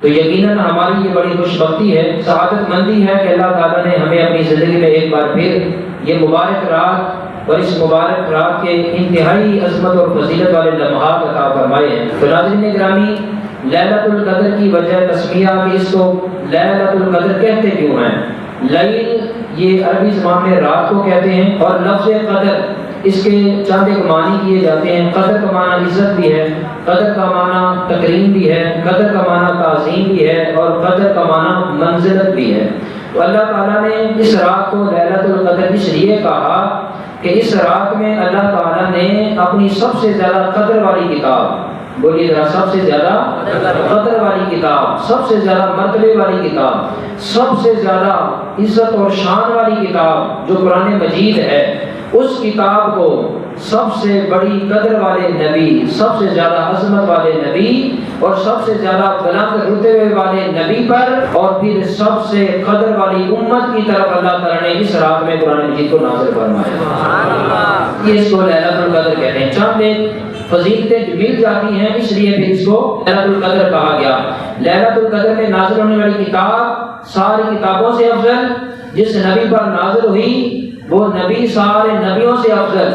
تو یقیناً ہماری یہ بڑی خوش بختی ہے، سعادت مندی ہے کہ اللہ تعالیٰ نے ہمیں اپنی زندگی میں ایک بار پھر یہ مبارک رات اور اس مبارک رات کے انتہائی عظمت اور فضیلت والے لمحات عطا فرمائے ہیں۔ تو ناظرین گرامی، لیلۃ القدر کی وجہ تسمیہ کہ اس کو لیلۃ القدر کہتے کیوں ہیں؟ لیل یہ عربی زبان میں رات کو کہتے ہیں، اور لفظ قدر اس کے چند ایک معنی کیے جاتے ہیں۔ قدر کا معنی عزت بھی ہے، قدر کا معنی تکریم بھی ہے، قدر کا معنی تعظیم بھی ہے، اور قدر کا معنی منزلت بھی ہے۔ تو اللہ تعالیٰ نے اس رات کو لیلۃ القدر اس لیے کہا کہ اس رات میں اللہ تعالیٰ نے اپنی سب سے زیادہ قدر والی کتاب، بولیے ذرا، سب سے زیادہ قدر والی کتاب، سب سے زیادہ مرتبے والی کتاب، سب سے زیادہ عزت اور شان والی کتاب جو قرآن مجید ہے، اس کتاب کو سب سے بڑی قدر والے نبی، سب سے زیادہ عظمت والے نبی اور سب سے زیادہ بلند رتبے والے نبی پر اور پھر سب سے قدر والی امت کی طرف اللہ تعالیٰ نے اس رات میں قرآن مجید کو نازل فرمایا۔ یہ اس کو لیلۃ القدر کہتے ہیں۔ چند ایک فضیلتیں مل جاتی ہیں، اس لیے پھر اس کو لیلۃ القدر کہا گیا۔ لیلۃ القدر میں نازل ہونے والی کتاب ساری کتابوں سے افضل، جس نبی پر نازل ہوئی وہ نبی سارے نبیوں سے افضل،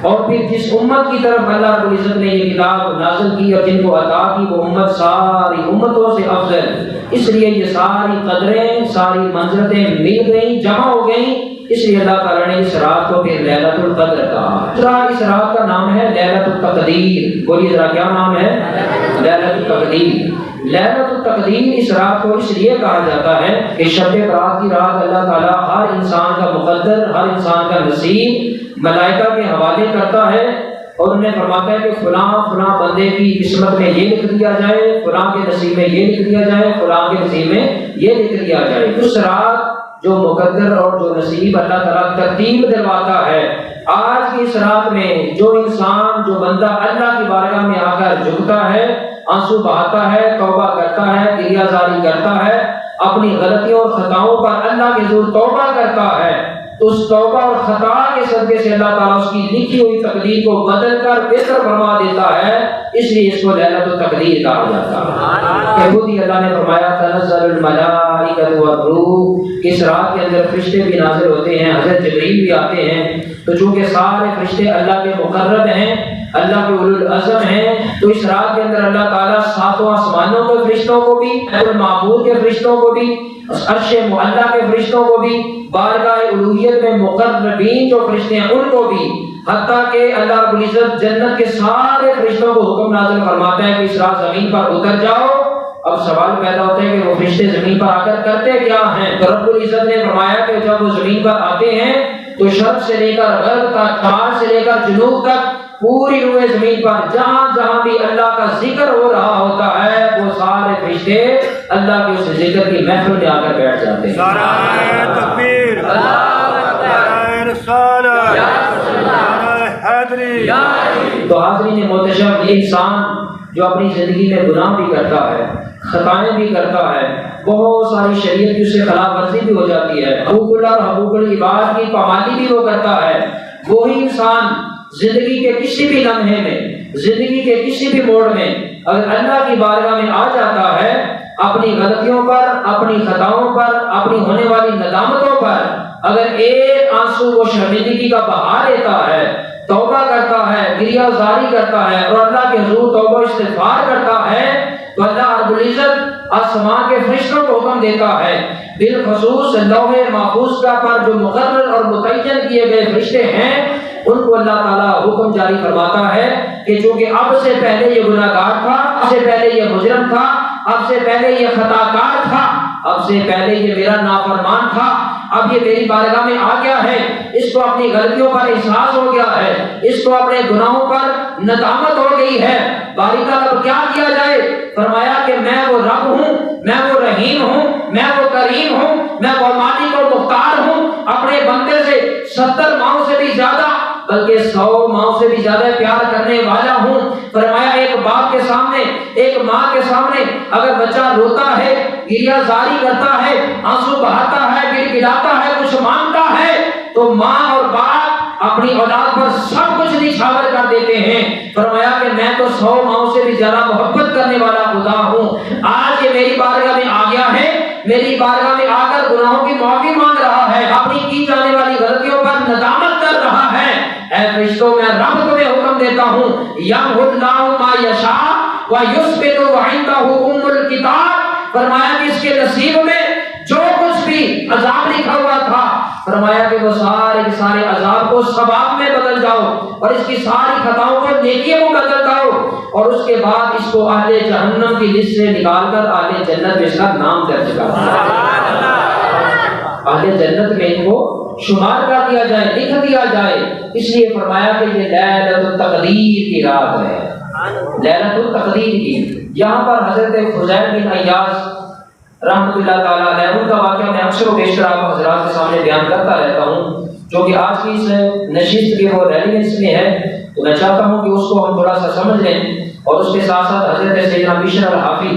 اور پھر جس امت کی طرف اللہ رب العزت نے یہ کتاب نازل کی اور جن کو عطا کی وہ امت ساری امتوں سے افضل، اس لیے یہ ساری قدریں، ساری منزلتیں مل گئیں، جمع ہو گئیں، اس لیے اللہ تعالیٰ نے اس رات کو پھر لیلۃ القدر کہا۔ اس رات کا نام ہے لیلۃ التقدیر، بولیے ذرا کیا نام ہے؟ لیلۃ التقدیر۔ لیلۃ التقدیر اس رات کو اس لیے کہا جاتا ہے کہ شب برات کی رات اللہ تعالیٰ ہر انسان کا مقدر، ہر انسان کا نصیب ملائکہ کے حوالے کرتا ہے اور انہیں فرماتا ہے کہ فلاں فلاں بندے کی قسمت میں یہ لکھ دیا جائے، فلاں کے نصیب میں یہ لکھ دیا جائے، فلاں کے نصیب میں یہ لکھ دیا جائے۔ اس رات جو مقدر اور جو نصیب اللہ تعالیٰ ترتیب دلواتا ہے، آج کی اس رات میں جو انسان، جو بندہ اللہ کی بارگاہ میں آ کر جھکتا ہے، آنسو بہاتا ہے، توبہ کرتا ہے، گریہ زاری کرتا ہے، اپنی غلطیوں اور خطاؤں پر اللہ کے حضور توبہ کرتا ہے، تو اس توبہ اور خطا کے صدقے سے اللہ تعالیٰ اس کی لکھی ہوئی تقدیر کو بدل کر بہتر فرما دیتا ہے، اس لیے اس کو لیلۃ التقدیر کہا جاتا ہے۔ کہ خود ہی اللہ نے فرمایا تنزل الملائکۃ والروح، اس رات کے اندر فرشتے بھی نازل ہوتے ہیں، حضرت جبریل بھی آتے ہیں۔ تو چونکہ سارے فرشتے اللہ کے مقرب ہیں، اللہ کے اولو العزم ہیں، تو اس رات کے اندر اللہ تعالیٰ ساتوں آسمانوں کے فرشتوں کو بھی، بیت المعمور کے فرشتوں کو بھی، عرش معلیٰ کے فرشتوں کو بھی، بارگاہ الوہیت میں مقربین جو فرشتے ہیں ان کو بھی، حتیٰ کہ اللہ رب العزت جنت کے سارے فرشتوں کو حکم نازل فرماتا ہے کہ اس رات زمین پر اتر جاؤ۔ اب سوال پیدا ہوتا ہے کہ وہ فرشتے زمین پر آ کر کرتے کیا ہیں؟ تو رب العزت نے فرمایا کہ جب وہ زمین پر آتے ہیں تو شرق سے لے کر غرب تک، شمال سے لے کر جنوب تک، پوری روئے زمین پر جہاں جہاں بھی اللہ کا ذکر ہو رہا ہوتا ہے وہ سارے فرشتے اللہ کے اس ذکر کی محفل میں آ کر بیٹھ جاتے ہیں۔ نعرہ تکبیر، نعرہ رسالت، نعرہ حیدری۔ تو حاضرین محتشم، یہ انسان جو اپنی زندگی میں گناہ بھی کرتا ہے، خطائیں بھی کرتا ہے، بہت ساری شریعت کی اس سے خلاف ورزی بھی ہو جاتی ہے، حقوق اللہ اور حقوق العباد کی پامالی بھی وہ کرتا ہے، وہی انسان زندگی کے کسی بھی لمحے میں، زندگی کے کسی بھی موڑ میں اگر اللہ کی بارگاہ میں آ جاتا ہے، اپنی غلطیوں پر، اپنی خطاؤں پر، اپنی ہونے والی ندامتوں پر اگر ایک آنسو وہ شرمندگی کا بہا لیتا ہے، توبہ کرتا ہے، گریہ زاری کرتا ہے اور اللہ کے حضور توبہ استغفار کرتا ہے، تو اللہ رب العزت آسمان کے فرشتوں کو حکم دیتا ہے، بالخصوص لوح محفوظ کا پر جو مقرر اور متعین کیے گئے فرشتے ہیں ان کو اللہ تعالیٰ حکم جاری فرماتا ہے کہ چونکہ اب سے پہلے یہ گناہ گار تھا، اب سے پہلے یہ مجرم تھا، اب سے پہلے یہ خطا کار تھا، اب سے پہلے یہ میرا نافرمان تھا، اب یہ میری بارگاہ میں آ گیا ہے، اس کو اپنی غلطیوں پر احساس ہو گیا ہے، اس کو اپنے گناہوں پر ندامت ہو گئی ہے، باری تعالیٰ اب کیا کیا جائے؟ فرمایا کہ میں وہ رب ہوں، میں وہ رحیم ہوں، میں وہ کریم ہوں، میں وہ مالک اور مختار ہوں، اپنے بندے سے 70 ماؤں سے بھی زیادہ بلکہ 100 ماؤں سے بھی زیادہ پیار کرنے والا ہوں۔ فرمایا ایک باپ کے سامنے، ایک ماں کے سامنے اگر بچہ روتا ہے، گریہ زاری کرتا ہے، آنسو بہاتا ہے، گر گراتا ہے، کچھ مانگتا ہے، تو ماں اور باپ اپنی اولاد پر سب کچھ نچھاور کر دیتے ہیں. فرمایا کہ میں تو 100 ماؤں سے بھی زیادہ محبت کرنے والا خدا ہوں. آج یہ میری بارگاہ میں آ گیا ہے, میری بارگاہ میں آ کر گناہوں کی معافی مانگ رہا ہے, اپنی کی جانے والی غلطیوں پر ندامت کر رہا ہے. اے فرشتوں, میں رب تمہیں حکم دیتا ہوں, یمحو اللہ ما یشاء ویثبت وعندہ ام الکتاب. فرمایا کہ اس کے نصیب میں جو کچھ بھی عذاب لکھا ہوا تھا, فرمایا کہ وہ سارے کے سارے عذاب کو ثواب میں بدل جاؤ, اور اس کی ساری خطاؤں کو نیکیوں میں بدل جاؤ, اور اس کے بعد اس کو اہل جہنم کی لسٹ سے نکال کر اہل جنت میں اس کا نام درج کر دیا, اہل جنت میں ان کو شمار کر دیا جائے, لکھ دیا جائے. اس لیے فرمایا کہ یہ لیلۃ التقدیر کی رات ہے, لیلۃ التقدیر کی. یہاں پر حضرت فضیل بن عیاض رحمۃ اللہ تعالیٰ علیہ, ان کا واقعہ میں اکثر و بیشتر آپ حضرات کے سامنے بیان کرتا رہتا ہوں, جو کہ آج کی اس نشست کے وہ ریلیونس میں ہے, تو میں چاہتا ہوں کہ اس کو ہم تھوڑا سا سمجھ لیں. اور اس کے ساتھ ساتھ حضرت سیدنا بشر الحافی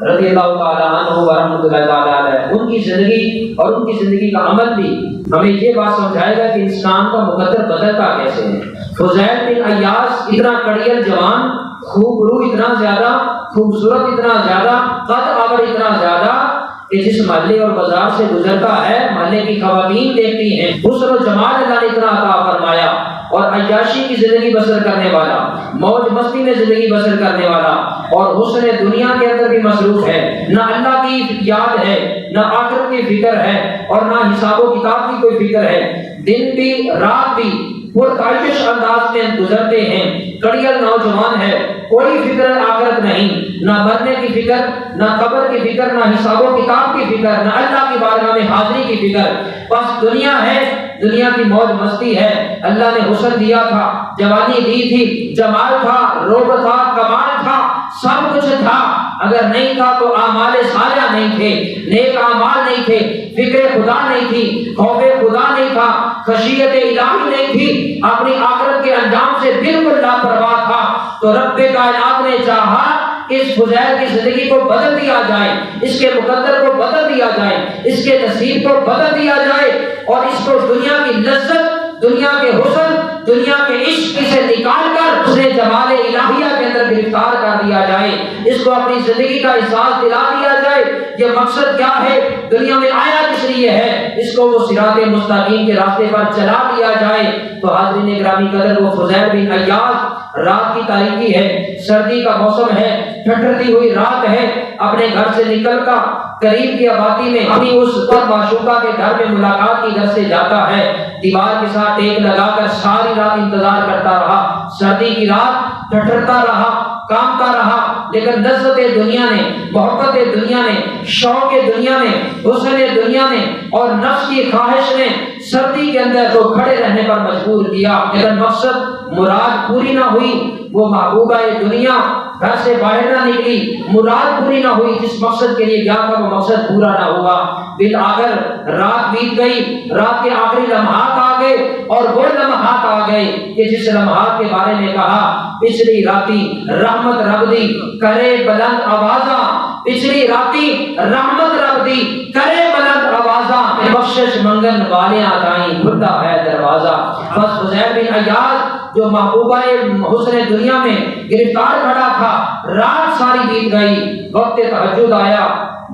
رضی اللہ تعالیٰ عنہ ورحمۃ اللہ تعالیٰ علیہ, ان کی زندگی اور ان کی زندگی کا عمل بھی ہمیں یہ بات سمجھائے گا کہ انسان کا مقدر بدلتا کیسے ہے. فضیل بن عیاض اتنا کڑیل جوان, خوبرو اتنا زیادہ, خوبصورت اتنا زیادہ, قد آور اتنا زیادہ کہ جس محلے اور بازار سے گزرتا ہے محلے کی خواتین دیکھتی ہیں. حسن و جمال اللہ نے اتنا عطا فرمایا, اور عیاشی کی زندگی بسر کرنے والا, موج مستی میں زندگی بسر کرنے والا, اور حسن دنیا کے اندر بھی مصروف ہے. نہ اللہ کی یاد ہے, نہ آخرت کی فکر ہے, اور نہ حساب و کتاب کی کوئی فکر ہے. دن بھی رات بھی پرکشش انداز میں گزرتے ہیں. کڑیل نوجوان ہے, کوئی فکر آخرت نہیں, نہ مرنے کی فکر, نہ قبر کی فکر, نہ حساب و کتاب کی فکر, نہ اللہ کی بارگاہ میں حاضری کی فکر. بس دنیا ہے, دنیا کی موج مستی ہے. اللہ نے حسن دیا تھا, جوانی دی تھی, جمال تھا, روب تھا, کمال تھا, سب کچھ تھا. اگر نہیں تھا تو اعمال صالحہ نہیں تھے, نیک اعمال نہیں تھے, فکر خدا نہیں تھی, خوف خدا نہیں تھا, خشیت الہی نہیں تھی, اپنی آخرت کے انجام سے بالکل لاپرواہ تھا. تو رب کائنات نے چاہا کہ اس فضیل کی زندگی کو بدل دیا جائے, اس کے مقدر کو بدل دیا جائے, اس کے نصیب کو بدل دیا جائے, اور اس کو دنیا کی لذت, دنیا کے حسن, دنیا کے عشق سے نکال کر اسے جمال الہیہ کے اندر گرفتار کر دیا جائے. اس کو اپنی زندگی کا احساس دلا دیا جائے. یہ مقصد کیا ہے, دنیا میں آیا کس لیے ہے, اس کو وہ صراط مستقیم کے راستے پر چلا دیا جائے. تو حاضرین گرامی قدر, وہ فضیل بن عیاض, رات کی تاریکی ہے, سردی کا موسم ہے, ٹھٹرتی ہوئی رات ہے, اپنے گھر سے نکل کر قریب کی آبادی میں اپنی اس پر معشوقہ کے گھر میں ملاقات کی غرض سے جاتا ہے. دیوار کے ساتھ ٹیک لگا کر ساری رات انتظار کرتا رہا. سردی کی رات, ٹھٹرتا رہا, کامتا رہا, لیکن لذت دنیا نے, محبت دنیا نے, شوق دنیا نے, حسن دنیا نے, اور نفس کی خواہش نے سردی کے اندر تو کھڑے رہنے پر مجبور کیا. لیکن مقصد مراد پوری نہ ہوئی. وہ محبوبہ دنیا گھر سے باہر نہ نکلی, مراد پوری نہ ہوئی. جس مقصد کے لیے گیا تھا وہ مقصد پورا نہ ہوا. بالآخر رات بیت گئی, رات کے آخری لمحات آ گئے, اور وہ لمحات آ گئے کہ جس لمحات کے بارے میں کہا, پچھلی راتی رحمت رب دی کرے بلند آوازاں, پچھلی راتی رحمت رب دی کرے بلند آوازاں, بخشش منگن والیاں تائیں کھلتا ہے دروازہ. بس فضیل بن عیاض جو محبوبہ حسن دنیا میں گرفتار کھڑا تھا, رات ساری بیت گئی. وقت تہجد آیا,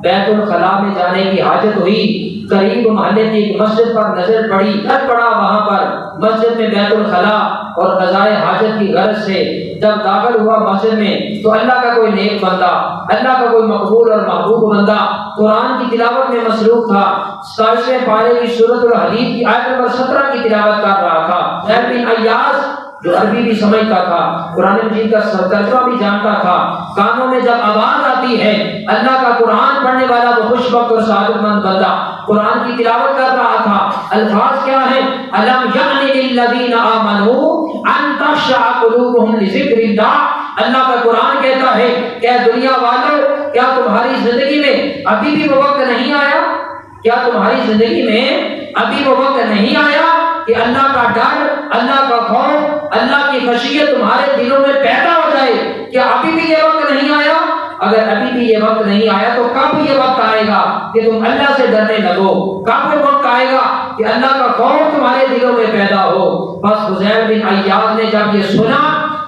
بیت الخلاء میں جانے کی حاجت ہوئی. قریب محلے کی ایک مسجد پر نظر پڑی, گھر پڑا وہاں پر مسجد میں بیت الخلاء, اور قضائے حاجت کی غرض سے جب داخل ہوا مسجد میں, تو اللہ کا کوئی نیک بندہ, اللہ کا کوئی مقبول اور محبوب بندہ قرآن کی تلاوت میں مصروف تھا. 27ویں پارے کی سورۃ الحدید کی آیت نمبر 17 کی تلاوت کر رہا تھا. فضیل بن عیاض جو عربی بھی سمجھتا تھا, قرآن مجید کا ترجمہ بھی جانتا تھا, کانوں میں جب آواز آتی ہے اللہ کا قرآن پڑھنے والا وہ خوش بخت اور سعادت مند بندہ قرآن کی تلاوت کر رہا تھا. الفاظ کیا ہیں, الم یعن للذین آمنوا ان تخشع قلوبهم لذکر اللہ. اللہ کا قرآن کہتا ہے کہ دنیا والوں, کیا تمہاری زندگی میں ابھی بھی وہ وقت نہیں آیا, کیا تمہاری زندگی میں ابھی وہ وقت نہیں آیا کہ اللہ کا ڈر, اللہ کا خوف, اللہ کی خشیت تمہارے دلوں میں پیدا ہو جائے. کیا ابھی بھی یہ وقت نہیں آیا؟ اگر ابھی بھی یہ وقت نہیں آیا تو کب یہ وقت آئے گا کہ تم اللہ سے ڈرنے لگو؟ کب وہ وقت آئے گا کہ اللہ کا خوف تمہارے دلوں میں پیدا ہو۔ بس فضیل بن عیاض نے جب یہ سنا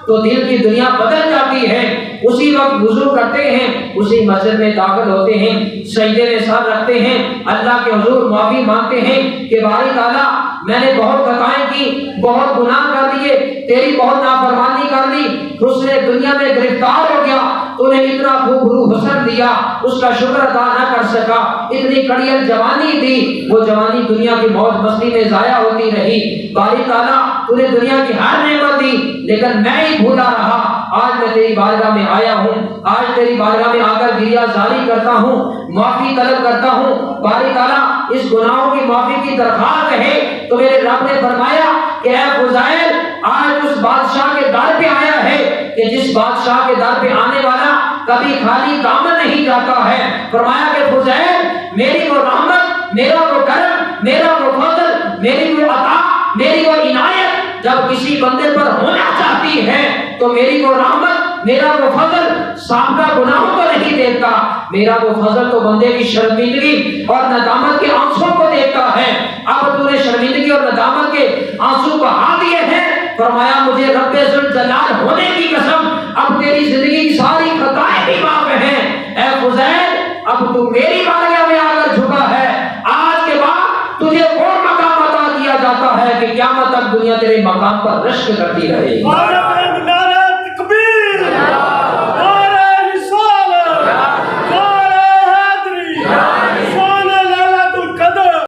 تو دل کی دنیا بدل جاتی ہے، اسی وقت وضو کرتے ہیں، اسی مسجد میں داخل ہوتے ہیں، سجدے میں سر رکھتے ہیں، اللہ کے حضور معافی مانگتے ہیں کہ باری تعالیٰ میں نے بہت خطائیں کی، بہت گناہ کر دیے، تیری بہت نافرمانی کر دی، حسن دنیا میں گرفتار ہو گیا، تو نے اتنا خوبصورت حسن دیا، اس کا شکر ادا نہ کر سکا، اتنی کڑیل جوانی دی، وہ جوانی دنیا کی موج مستی میں ضائع ہوتی رہی، باری تعالیٰ تو نے دنیا کی ہر نعمت دی لیکن میں ہی بھولا رہا، آج میں تیری بارگاہ میں آیا ہوں، آج تیری بارگاہ میں آ کر گریہ زاری کرتا ہوں، معافی طلب کرتا ہوں، باری تعالیٰ اس گناہوں کی معافی کی درخواست ہے۔ تو میرے رب نے فرمایا کہ اے فضیل آج اس بادشاہ کے در پہ آیا ہے کہ جس بادشاہ کے در پہ آنے والا کبھی خالی دامن نہیں جاتا ہے۔ فرمایا کہ فضیل میری وہ رحمت، میرا وہ کرم، میرا وہ فضل، میری وہ عطا، میری وہ عنایت جب کسی بندے پر ہونا چاہتی ہے تو میری وہ رحمت، میرا وہ فضل سابقہ گناہوں کو نہیں دیکھتا، میرا وہ فضل تو بندے کی شرمندگی اور ندامت کے آنسوں کو دیکھتا ہے۔ اب تو نے شرمندگی اور ندامت کے آنسو بہا دیے ہیں، فرمایا مجھے رب ذوالجلال ہونے کی قسم اب تیری زندگی کی ساری خطائیں بھی معاف ہیں۔ اے فضیل اب تو میری بارگاہ میں آ کر جھکا ہے، آج کے بعد تجھے وہ مقام عطا کیا جاتا ہے کہ قیامت تک دنیا تیرے مقام پر رشک کرتی رہے۔